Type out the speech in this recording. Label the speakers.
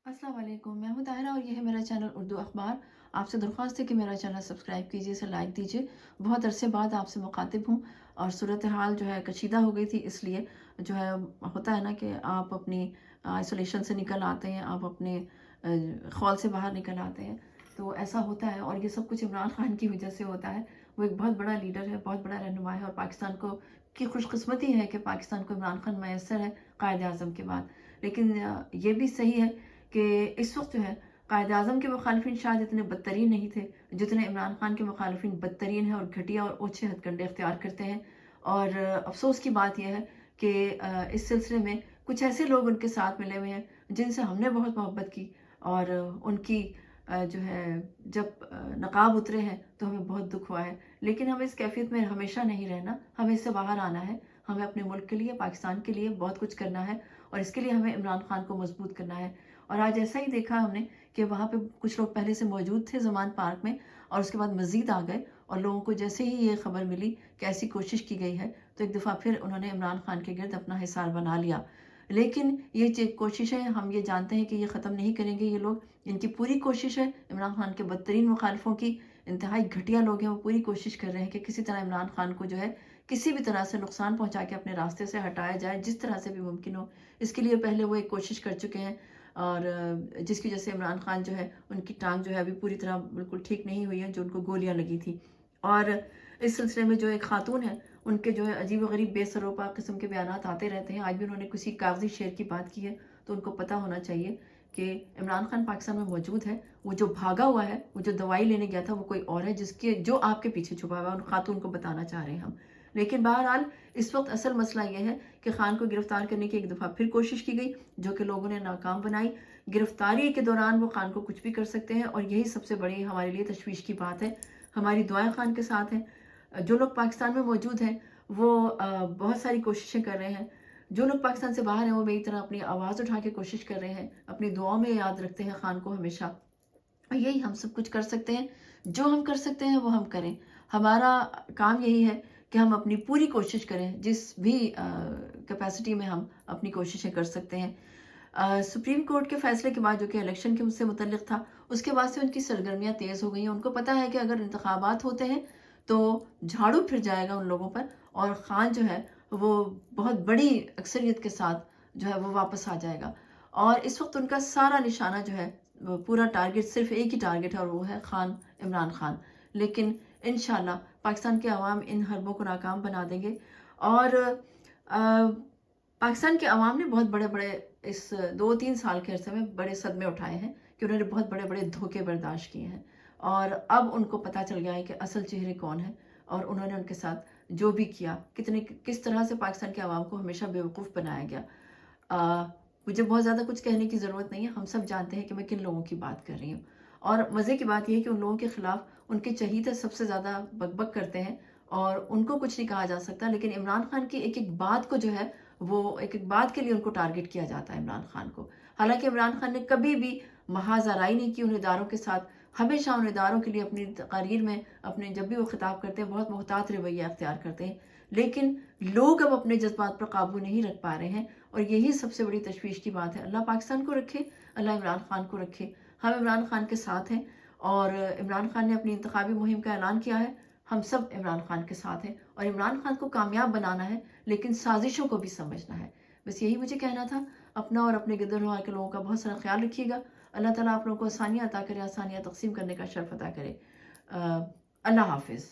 Speaker 1: अस्सलाम वालेकुम, मैं हूँ ताहिरा और ये है मेरा चैनल उर्दू अखबार। आपसे दरख्वास्त है कि मेरा चैनल सब्सक्राइब कीजिए, इसे लाइक दीजिए। बहुत अरसे बाद आपसे मुखातिब हूँ और सूरत हाल जो है कशीदा हो गई थी, इसलिए जो है होता है ना कि आप अपनी आइसोलेशन से निकल आते हैं, आप अपने खौल से बाहर निकल आते हैं, तो ऐसा होता है और ये सब कुछ इमरान खान की वजह से होता है। वो एक बहुत बड़ा लीडर है, बहुत बड़ा रहनुमा है और पाकिस्तान को की खुशकिस्मती है कि पाकिस्तान को इमरान खान मैसर है कायद आज़म के बाद। लेकिन ये भी सही है कि इस वक्त जो है कायद आज़म के मुखालिफिन शायद इतने बदतरीन नहीं थे जितने इमरान खान के मुखालिफिन बदतरीन हैं और घटिया और ओछे हथकंडे अख्तियार करते हैं। और अफसोस की बात यह है कि इस सिलसिले में कुछ ऐसे लोग उनके साथ मिले हुए हैं जिनसे हमने बहुत मोहब्बत की और उनकी जो है जब नकाब उतरे हैं तो हमें बहुत दुख हुआ है। लेकिन हमें इस कैफियत में हमेशा नहीं रहना, हमें इससे बाहर आना है। हमें अपने मुल्क के लिए, पाकिस्तान के लिए बहुत कुछ करना है और इसके लिए हमें इमरान खान को मजबूत करना है। और आज ऐसा ही देखा हमने कि वहाँ पे कुछ लोग पहले से मौजूद थे ज़मान पार्क में और उसके बाद मज़ीद आ गए और लोगों को जैसे ही ये खबर मिली कि ऐसी कोशिश की गई है तो एक दफ़ा फिर उन्होंने इमरान खान के गिर्द अपना हिसार बना लिया। लेकिन ये कोशिश है, हम ये जानते हैं कि ये ख़त्म नहीं करेंगे ये लोग। इनकी पूरी कोशिश है इमरान खान के बदतरीन मुखालफों की, इंतहाई घटिया लोग हैं, वो पूरी कोशिश कर रहे हैं कि किसी तरह इमरान खान को जो है किसी भी तरह से नुकसान पहुंचा के अपने रास्ते से हटाया जाए, जिस तरह से भी मुमकिन हो। इसके लिए पहले वो एक कोशिश कर चुके हैं और जिसकी वजह से इमरान खान जो है उनकी टांग जो है अभी पूरी तरह बिल्कुल ठीक नहीं हुई है, जो उनको गोलियां लगी थी। और इस सिलसिले में जो एक खातून है उनके जो है अजीब व गरीब बेसरोपा किस्म के बयान आते रहते हैं। आज भी उन्होंने किसी कागजी शेर की बात की है, तो उनको पता होना चाहिए कि इमरान खान पाकिस्तान में मौजूद है। वो जो भागा हुआ है, वो जो दवाई लेने गया था, वो कोई और है जिसके जो आपके पीछे छुपा हुआ है, उन खातून को बताना चाह रहे हैं हम। लेकिन बहरहाल इस वक्त असल मसला ये है कि खान को गिरफ्तार करने की एक दफ़ा फिर कोशिश की गई, जो कि लोगों ने नाकाम बनाई। गिरफ्तारी के दौरान वो खान को कुछ भी कर सकते हैं और यही सबसे बड़ी हमारे लिए तशवीश की बात है। हमारी दुआएं खान के साथ हैं। जो लोग पाकिस्तान में मौजूद हैं वो बहुत सारी कोशिशें कर रहे हैं। जो लोग पाकिस्तान से बाहर हैं वो मेरी तरह अपनी आवाज़ उठा के कोशिश कर रहे हैं, अपनी दुआओं में याद रखते हैं खान को हमेशा। और यही हम सब कुछ कर सकते हैं। जो हम कर सकते हैं वो हम करें। हमारा काम यही है कि हम अपनी पूरी कोशिश करें, जिस भी कैपेसिटी में हम अपनी कोशिशें कर सकते हैं। सुप्रीम कोर्ट के फैसले के बाद, जो कि इलेक्शन के मुझसे मुतल्लिक था, उसके बाद से उनकी सरगर्मियाँ तेज़ हो गई हैं। उनको पता है कि अगर इंतखाबात होते हैं तो झाड़ू फिर जाएगा उन लोगों पर और खान जो है वो बहुत बड़ी अक्सरियत के साथ जो है वो वापस आ जाएगा। और इस वक्त उनका सारा निशाना जो है, वो पूरा टारगेट सिर्फ एक ही टारगेट है और वो है खान, इमरान खान। लेकिन इंशाल्लाह पाकिस्तान के अवाम इन हरबों को नाकाम बना देंगे। और पाकिस्तान के अवाम ने बहुत बड़े बड़े इस 2-3 साल के अरसे में बड़े सदमे उठाए हैं कि उन्होंने बहुत बड़े बड़े धोखे बर्दाश्त किए हैं और अब उनको पता चल गया है कि असल चेहरे कौन है। और उन्होंने उनके साथ जो भी किया, किस तरह से पाकिस्तान के अवाम को हमेशा बेवकूफ़ बनाया गया। मुझे बहुत ज़्यादा कुछ कहने की ज़रूरत नहीं है, हम सब जानते हैं कि मैं किन लोगों की बात कर रही हूँ। और मज़े की बात यह है कि उन लोगों के ख़िलाफ़ उनके चहीते सबसे ज़्यादा बकबक करते हैं और उनको कुछ नहीं कहा जा सकता, लेकिन इमरान खान की एक एक बात को जो है वो एक एक बात के लिए उनको टारगेट किया जाता है, इमरान खान को। हालांकि इमरान खान ने कभी भी महाजराई नहीं की उन इदारों के साथ। हमेशा उन इदारों के लिए अपनी तकारीर में, अपने जब भी वो खिताब करते हैं, बहुत मोहतात रवैया अख्तियार करते हैं। लेकिन लोग अब अपने जज्बात पर काबू नहीं रख पा रहे हैं और यही सबसे बड़ी तशवीश की बात है। अल्लाह पाकिस्तान को रखे, अल्लाह इमरान खान को रखे। हम इमरान खान के साथ हैं और इमरान खान ने अपनी इंतखाबी मुहिम का ऐलान किया है। हम सब इमरान खान के साथ हैं और इमरान खान को कामयाब बनाना है, लेकिन साजिशों को भी समझना है। बस यही मुझे कहना था। अपना और अपने गिरदोनवार के लोगों का बहुत सारा ख्याल रखिएगा। अल्लाह ताला आप लोगों को आसानियाँ अता करे, आसानियाँ तक़सीम करने का शर्फ अता करे। अल्लाह हाफ़िज़।